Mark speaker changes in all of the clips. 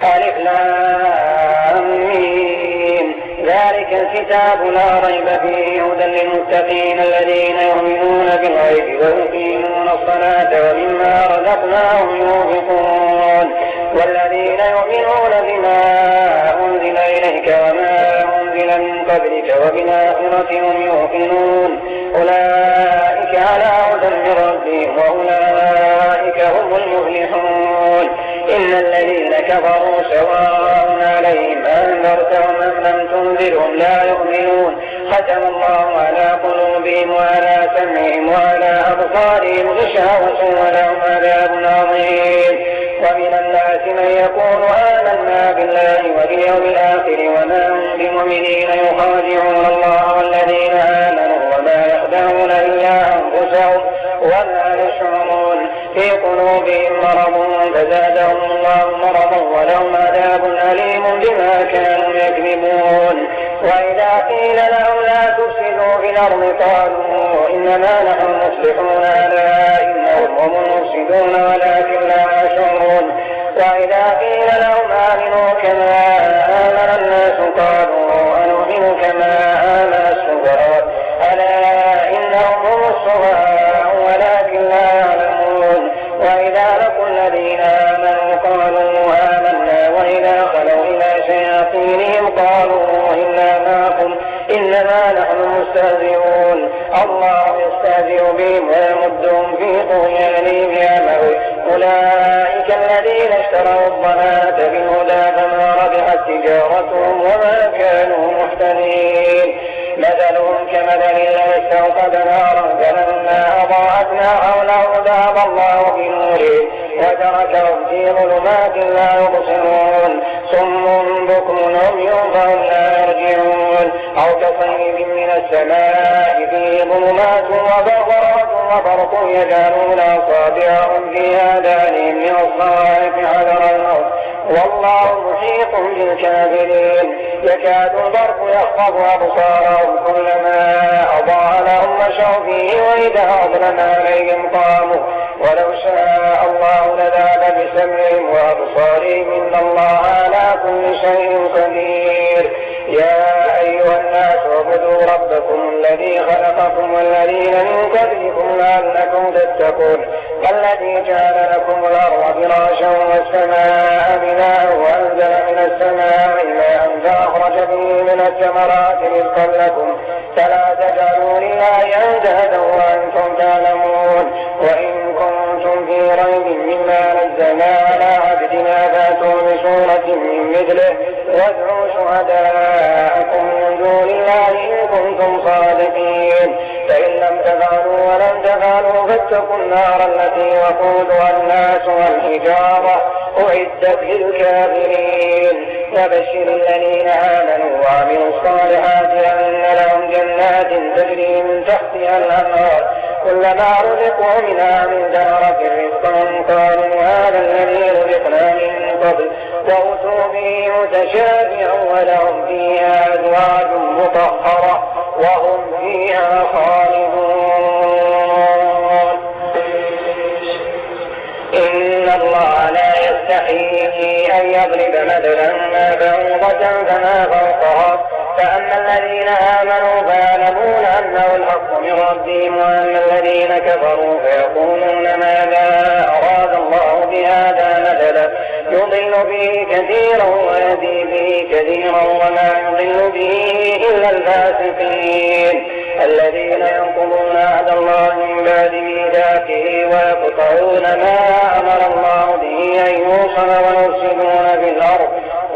Speaker 1: ألف لام ميم ذلك الكتاب لا ريب فيه هدى للمتقين الذين يؤمنون بالغيب ويقيمون الصلاة ومما رزقناهم ينفقون والذين يؤمنون بما أنزل إليك وما أنزل من قبلك وبالآخرة هم يوقنون أولئك على هدى من ربهم وأولئك هم المفلحون إن الذين كفروا سواء عليهم أنذرتهم أم لم تنذرهم لا يؤمنون ختم الله على قلوبهم وعلى سمعهم وعلى أبصارهم غشاوة ولهم عذاب عظيم ومن الناس من يقول آمنا بالله واليوم الآخر وما هم بمؤمنين يخادعون الله والذين آمنوا وما يخدعون إلا أنفسهم وما يشعرون في قلوبهم مرض فزادهم الله مرضا ولهم عذاب أليم بما كانوا يكذبون وإذا قيل لهم لا تفسدوا في الأرض قالوا إنما نحن مصلحون ألا إنهم هم المفسدون ولكن لا يشعرون وإذا قيل لهم آمنوا كما آمن الناس قالوا أنؤمن كما آمن السفهاء ألا إنهم هم السفهاء ولكن لا يعلمون وإذا لقوا الذين آمنوا قالوا آمنا وإذا خلوا إلى شياطينهم قالوا إنا معكم إنما نحن مستهزئون الله يستهزئ بهم ويمدهم في طغيانهم يعمهون أولئك الذين اشتروا الضلالة بالهدى فما ربحت تجارتهم وما كانوا محتدين مثلهم كمثل الذي استوقد نارا فلما أضاءت ما حوله ذهب الله بنورهم وتركهم في ظلمات لا يبصرون صم بكم عمي فهم لا يرجعون أو كصيب من السماء فيه ظلمات وبرق يجعلون أصابعهم في آذانهم من الصواعق حذر الموت والله محيط بالكافرين يكاد البرق يخطف أبصارهم كلما أضاء لهم مشوا فيه وإذا أظلم عليهم قاموا ولو شاء الله لذهب بسمعهم وأبصارهم إن الله على كل شيء قدير يا أيها الناس اعبدوا ربكم الذي خلقكم والذين من قبلكم لعلكم تتقون الذي جعل لكم الأرض فراشا والسماء بناء وأنزل من السماء ماء فأخرج به من الثمرات رزقا لكم فلا تجعلوا لله أندادا وأنتم تعلمون وإن كنتم في ريب مما نزلنا على عبدنا فأتوا بسورة من مثله وادعوا شهداءكم من دون الله إن كنتم صادقين فإن لم تفعلوا ولم تفعلوا فاتقوا النار التي وقودها الناس والحجارة أعدت للكافرين وبشر الذين آمنوا وعملوا الصالحات أن لهم جنات تجري من تحتها الأنهار كلما رزقوا منها من ثمرة رزقا قالوا هذا الذي رزقنا من قبل وأتوا به متشابها ولهم فيها أزواج مطهرة وهم فيها خالدون إن الله لا يستحيي أن يضرب مثلا ما بعوضة فما فوقها فأما الذين آمنوا فيعلمون أنه الحق من ربهم وأما الذين كفروا فيقولون ماذا أراد الله بهذا مثلا يضل به كثيرا ويهدي به كثيرا وما يضل به إلا الفاسقين الذين ينقضون عهد الله من بعد ميثاقه ويقطعون ما أمر الله به أن يوصل ويفسدون في الأرض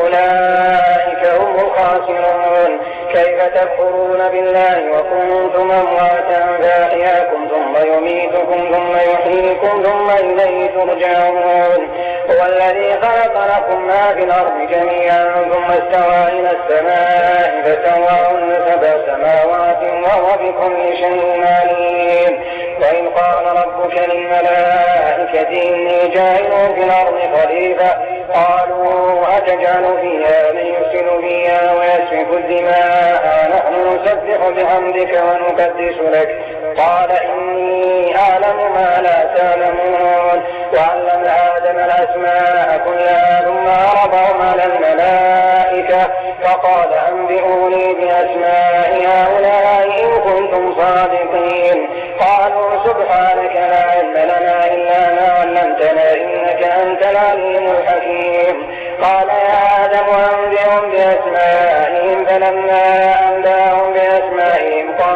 Speaker 1: أولئك هم الخاسرون كيف تكفرون بالله وكنتم أمواتا فأحياكم ثم يميتكم ثم يحييكم ثم إليه ترجعون هو الذي خلق لكم ما في الأرض جميعا ثم استوى إلى السماء فسواهن سبع سماوات وهو بكل شيء عليم وإن قال ربك للملائكة إني جاعل في الأرض خليفة قالوا أتجعل فيها من يفسد فيها ويسفك الدماء نحن نسبح بحمدك ونقدس لك قال إني أعلم ما لا تعلمون وعلم آدم الأسماء كلها ثم عرضهم على الملائكة فقال أنبئوني بأسماء هؤلاء إن كنتم صادقين قالوا سبحانك لا علم لنا إلا ما علمتنا إنك أنت العليم الحكيم قال يا آدم أنبئهم بأسمائهم فلما أنبأهم بأسمائهم قال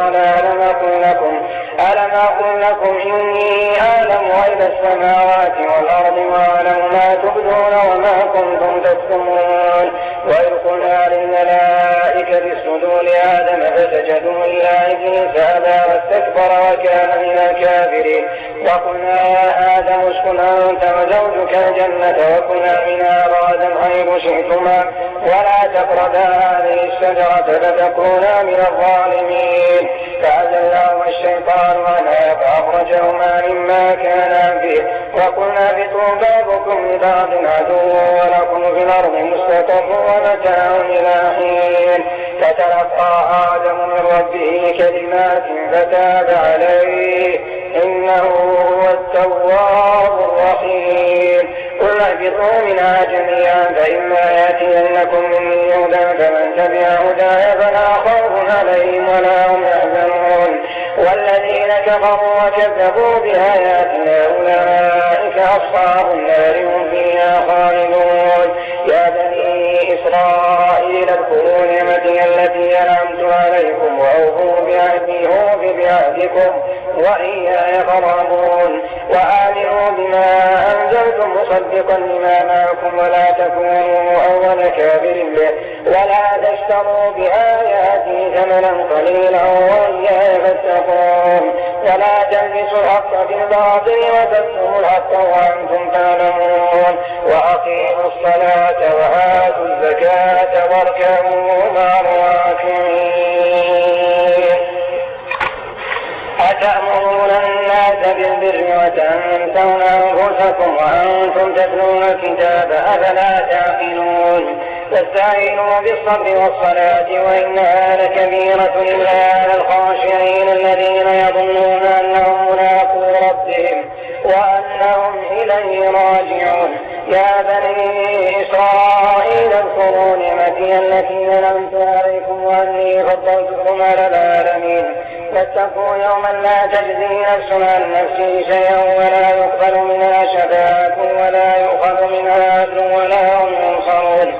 Speaker 1: ألم أقل لكم إني أعلم غيب السماوات والأرض وأعلم ما تبدون وما كنتم تكتمون وإذ قلنا للملائكة اسجدوا لآدم فسجدوا إلا إبليس أبى واستكبر وكان من الكافرين وقلنا يا آدم اسكن أنت وزوجك الجنة وكلا منها رغدا حيث شئتما ولا تقربا هذه الشجرة فتكونا من الظالمين فأزلهما الشيطان عنها فأخرجهما مما كانا فيه وقلنا اهبطوا بعضكم لبعض عدو ولكم في الأرض مستقر ومتاع إلى حين فتلقى آدم من ربه كلمات فتاب عليه إنه هو التواب الرحيم قل اهبطوا منها جميعا فإما يأتينكم مني هدى فمن تبع هداي فلا خوف عليهم ولا هم يحزنون والذين كفروا وكذبوا بآياتنا أولئك أصحاب النار هم فيها خالدون يا بني إسرائيل اذكروا نعمتي التي أنعمت عليكم وأوفوا بعهدي أوف بعهدكم وإياي فارهبون وآمنوا بما أنزلت مصدقا لما معكم ولا تكونوا أول كافر به ولا تشتروا بآياتي ثمنا قليلا وإياي فاتقون ولا تلبسوا الحق بالباطل وتكتموا الحق وأنتم تعلمون وأقيموا الصلاة وآتوا الزكاة واركعوا مع الراكعين أتأمرون الناس بالبر وتنسون أنفسكم وأنتم تتلون الكتاب أفلا تعقلون واستعينوا بالصبر والصلاة وإنها لكبيرة إلا على الخاشعين الذين يظنون أنهم ملاقو ربهم وأنهم إليه راجعون يا بني إسرائيل اذكروا نعمتي التي أنعمت عليكم وأني فضلتكم على العالمين واتقوا يوما لا تجزي نفس عن نفس شيئا ولا يقبل منها شفاعة ولا يؤخذ منها عدل ولا هم ينصرون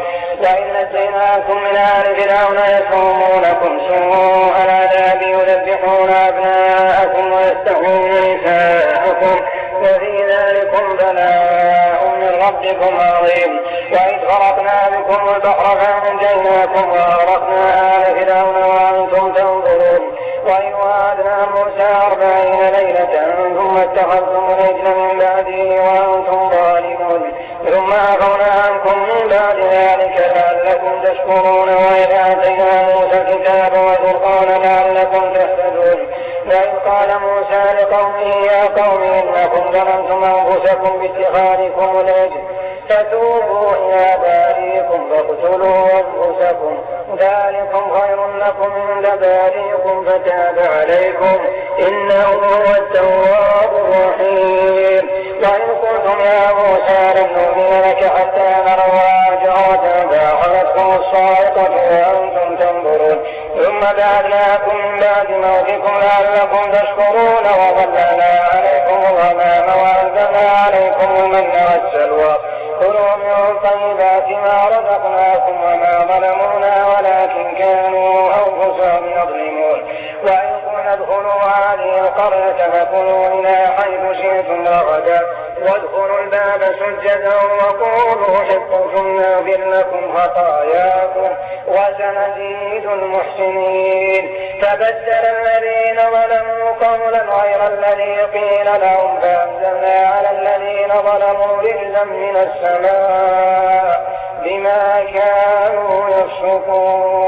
Speaker 1: وإن نجيناكم من آل فرعون يسومونكم سوء العذاب يذبحون أبناءكم ويستحيون نساءكم وفي ذلكم بلاء من ربكم عظيم وإذ فرقنا بكم البحر فأنجيناكم وأغرقنا آل فرعون وأنتم تنظرون وإن وعدنا موسى 40 ليلة ثم اتخذتم العجل من بعده وأنتم ظالمون ثم عفونا عنكم من بعد ذلك لعلكم تشكرون وإذ آتينا موسى الكتاب والفرقان لعلكم تهتدون وإذ قال موسى لقومه يا قوم إنكم ظلمتم أنفسكم باتخاذكم العجل فتوبوا إلى بارئكم فاقتلوا أنفسكم ذلكم خير لكم عند بارئكم فتاب عليكم إنه هو التواب الرحيم وإن قلتم يا موسى لن نؤمن لك حتى نرى الله جهرة فأخذتكم الصاعقة وأنتم تنظرون ثم بعثناكم من بعد موتكم لعلكم تشكرون وظللنا عليكم الغمام وأنزلنا عليكم المن والسلوى كلوا من طيبات ما رزقناكم وما ظلمونا ولكن كانوا أنفسهم يظلمون وإن قلنا ادخلوا هذه القرية فكلوا منها حيث شئتم رغدا وادخلوا الباب سجدا وقولوا حطة نغفر لكم خطاياكم وسنزيد المحسنين فبدل الذين ظلموا قولا غير الذي قيل لهم فأنزلنا على الذين ظلموا رجزا من السماء بما كانوا يفسقون.